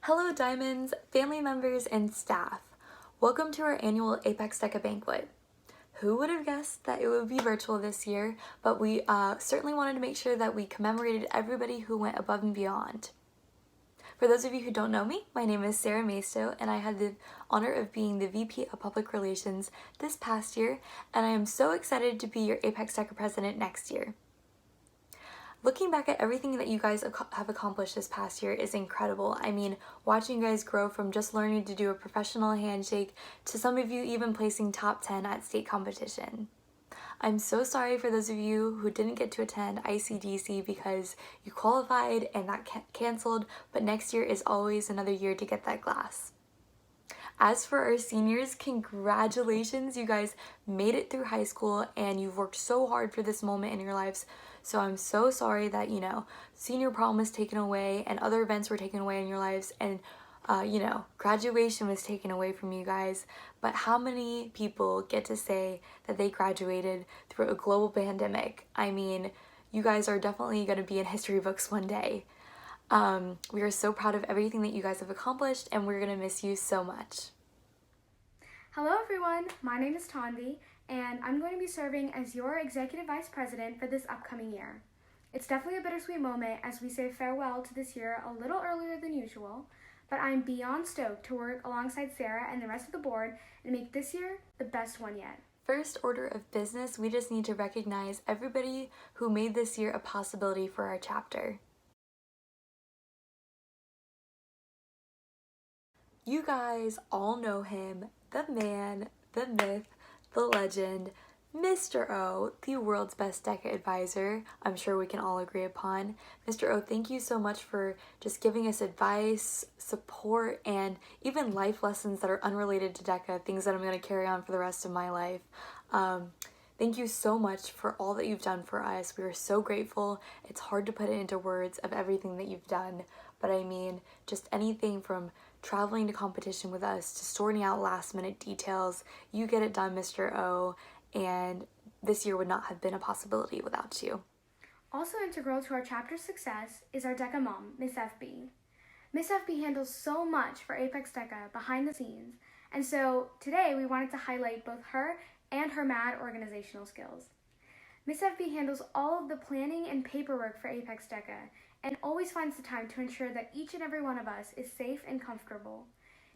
Hello Diamonds, family members, and staff. Welcome to our annual Apex DECA Banquet. Who would have guessed that it would be virtual this year, but we certainly wanted to make sure that we commemorated everybody who went above and beyond. For those of you who don't know me, my name is Sarah Maisto, and I had the honor of being the VP of Public Relations this past year, and I am so excited to be your Apex DECA President next year. Looking back at everything that you guys have accomplished this past year is incredible. I mean, watching you guys grow from just learning to do a professional handshake to some of you even placing top 10 at state competition. I'm so sorry for those of you who didn't get to attend ICDC because you qualified and that canceled, but next year is always another year to get that glass. As for our seniors, congratulations, you guys made it through high school and you've worked so hard for this moment in your lives. So I'm so sorry that, senior prom was taken away and other events were taken away in your lives and, graduation was taken away from you guys. But how many people get to say that they graduated through a global pandemic? I mean, you guys are definitely going to be in history books one day. We are so proud of everything that you guys have accomplished and we're going to miss you so much. Hello everyone, my name is Tanvi, and I'm going to be serving as your Executive Vice President for this upcoming year. It's definitely a bittersweet moment as we say farewell to this year a little earlier than usual, but I'm beyond stoked to work alongside Sarah and the rest of the board and make this year the best one yet. First order of business, we just need to recognize everybody who made this year a possibility for our chapter. You guys all know him, the man, the myth, the legend, Mr. O, the world's best DECA advisor, I'm sure we can all agree upon. Mr. O, thank you so much for just giving us advice, support, and even life lessons that are unrelated to DECA, things that I'm going to carry on for the rest of my life. Thank you so much for all that you've done for us. We are so grateful. It's hard to put it into words of everything that you've done, but I mean, just anything from traveling to competition with us to sorting out last minute details. You get it done, Mr. O, and this year would not have been a possibility without you. Also integral to our chapter's success is our DECA mom, Miss FB. Miss FB handles so much for Apex DECA behind the scenes, and so today we wanted to highlight both her and her mad organizational skills. Miss FB handles all of the planning and paperwork for Apex DECA and always finds the time to ensure that each and every one of us is safe and comfortable.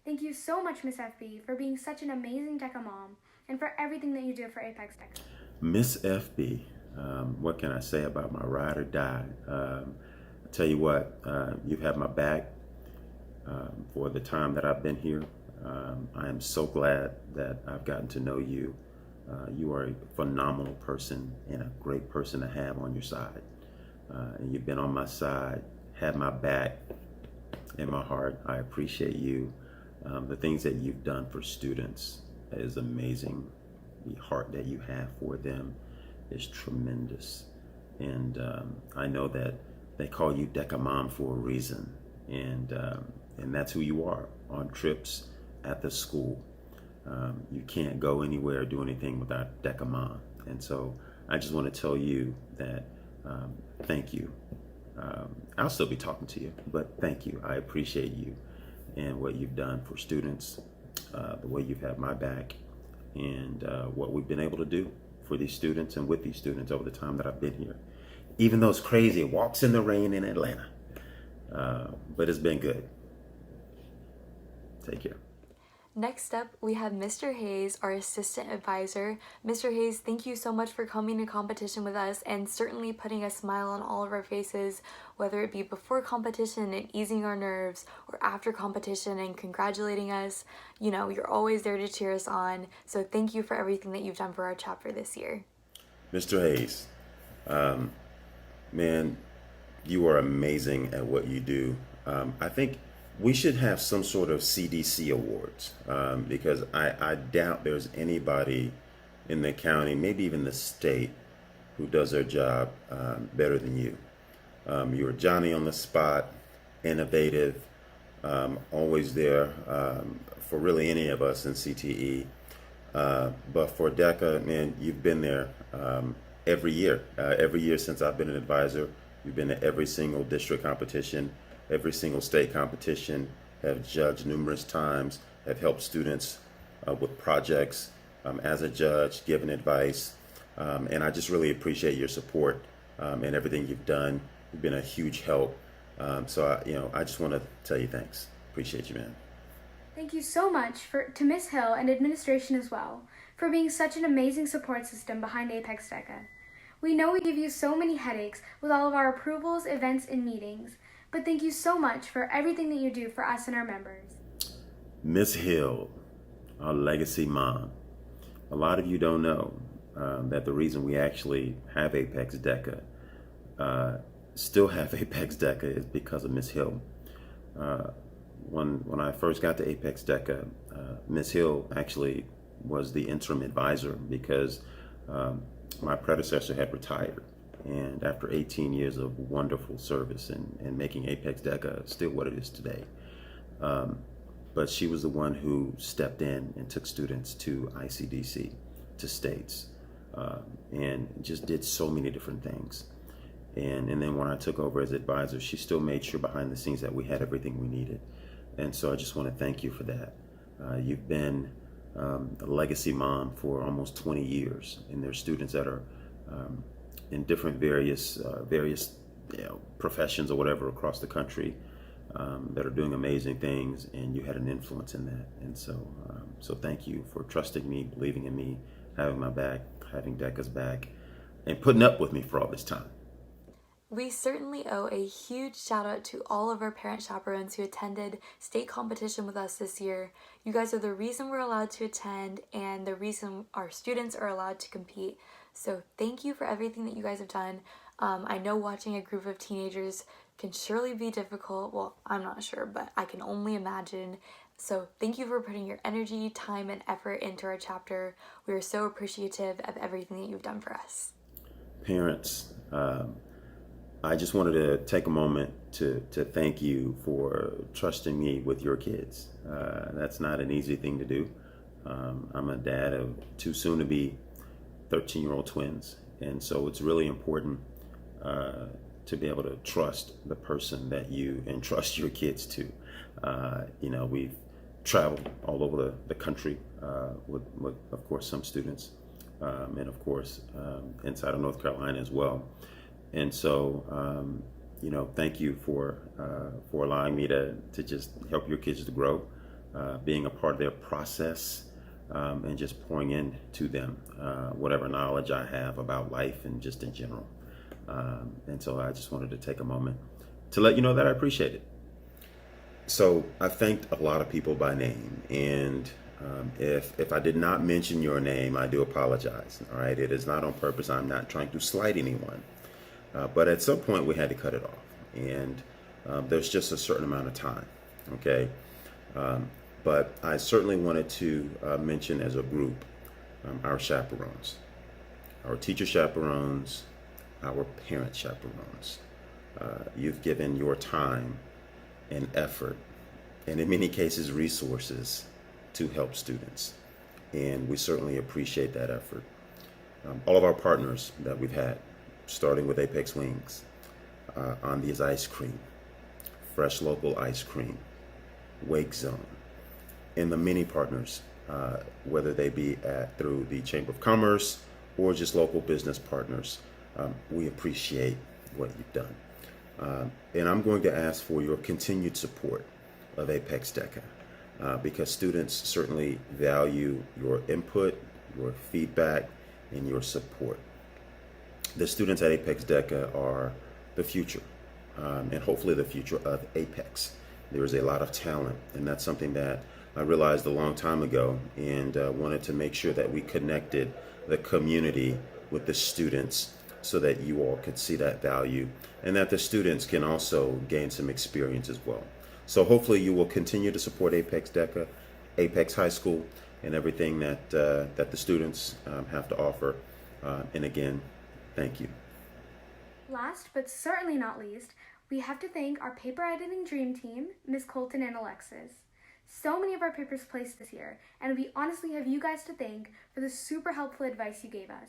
Thank you so much, Miss FB, for being such an amazing DECA mom and for everything that you do for Apex DECA. Miss FB, what can I say about my ride or die? I tell you what, you've had my back for the time that I've been here. I am so glad that I've gotten to know you. You are a phenomenal person and a great person to have on your side. And you've been on my side, had my back in my heart. I appreciate you. The things that you've done for students is amazing. The heart that you have for them is tremendous. And I know that they call you DECA Mom for a reason. And that's who you are on trips at the school. You can't go anywhere or do anything without DECA Mom. And so I just want to tell you that thank you. I'll still be talking to you, but thank you. I appreciate you and what you've done for students, the way you've had my back, and what we've been able to do for these students and with these students over the time that I've been here. Even those crazy walks in the rain in Atlanta. But it's been good. Take care. Next up, we have Mr. Hayes, our assistant advisor. Mr. Hayes, thank you so much for coming to competition with us and certainly putting a smile on all of our faces, whether it be before competition and easing our nerves or after competition and congratulating us. You're always there to cheer us on. So thank you for everything that you've done for our chapter this year. Mr. Hayes, man, you are amazing at what you do. I think we should have some sort of CDC awards because I doubt there's anybody in the county, maybe even the state, who does their job better than you. You're Johnny on the spot, innovative, always there for really any of us in CTE. But for DECA, man, you've been there every year. Every year since I've been an advisor, you've been to every single district competition, every single state competition, have judged numerous times, have helped students with projects as a judge, given advice, and I just really appreciate your support and everything you've done. You've been a huge help. I just want to tell you thanks. Appreciate you, man. Thank you so much to Miss Hill and administration as well for being such an amazing support system behind Apex DECA. We know we give you so many headaches with all of our approvals, events, and meetings, but thank you so much for everything that you do for us and our members. Miss Hill, our legacy mom. A lot of you don't know that the reason we actually have Apex DECA, still have Apex DECA, is because of Miss Hill. When I first got to Apex DECA, Miss Hill actually was the interim advisor because my predecessor had retired. And after 18 years of wonderful service and making Apex DECA still what it is today, but she was the one who stepped in and took students to ICDC, to states, and just did so many different things. And then when I took over as advisor, she still made sure behind the scenes that we had everything we needed. And so I just want to thank you for that. You've been a legacy mom for almost 20 years, and there's students that are in different various professions or whatever across the country that are doing amazing things, and you had an influence in that. And so thank you for trusting me, believing in me, having my back, having DECA's back, and putting up with me for all this time. We certainly owe a huge shout out to all of our parent chaperones who attended state competition with us this year. You guys are the reason we're allowed to attend and the reason our students are allowed to compete. So thank you for everything that you guys have done. I know watching a group of teenagers can surely be difficult. Well, I'm not sure, but I can only imagine. So thank you for putting your energy, time, and effort into our chapter. We are so appreciative of everything that you've done for us. Parents, I just wanted to take a moment to thank you for trusting me with your kids. That's not an easy thing to do. I'm a dad of two soon-to-be 13-year-old twins, and so it's really important to be able to trust the person that you entrust your kids to. We've traveled all over the country with, of course, some students, and of course, inside of North Carolina as well. And so, thank you for allowing me to just help your kids to grow, being a part of their process, and just pouring into them whatever knowledge I have about life and just in general. And so I just wanted to take a moment to let you know that I appreciate it. So I thanked a lot of people by name, and if I did not mention your name, I do apologize. All right, it is not on purpose. I'm not trying to slight anyone. But at some point we had to cut it off, and there's just a certain amount of time, okay? But I certainly wanted to mention as a group our chaperones, our teacher chaperones, our parent chaperones. You've given your time and effort, and in many cases resources, to help students, and we certainly appreciate that effort. All of our partners that we've had, starting with Apex Wings, Andy's Ice Cream, Fresh Local Ice Cream, Wake Zone, and the many partners, whether they be through the Chamber of Commerce or just local business partners. We appreciate what you've done. And I'm going to ask for your continued support of Apex DECA because students certainly value your input, your feedback, and your support. The students at Apex DECA are the future, and hopefully the future of Apex. There is a lot of talent, and that's something that I realized a long time ago, and wanted to make sure that we connected the community with the students so that you all could see that value, and that the students can also gain some experience as well. So hopefully you will continue to support Apex DECA, Apex High School, and everything that the students have to offer. And again, thank you. Last but certainly not least, we have to thank our paper editing dream team, Ms. Colton and Alexis. So many of our papers placed this year, and we honestly have you guys to thank for the super helpful advice you gave us.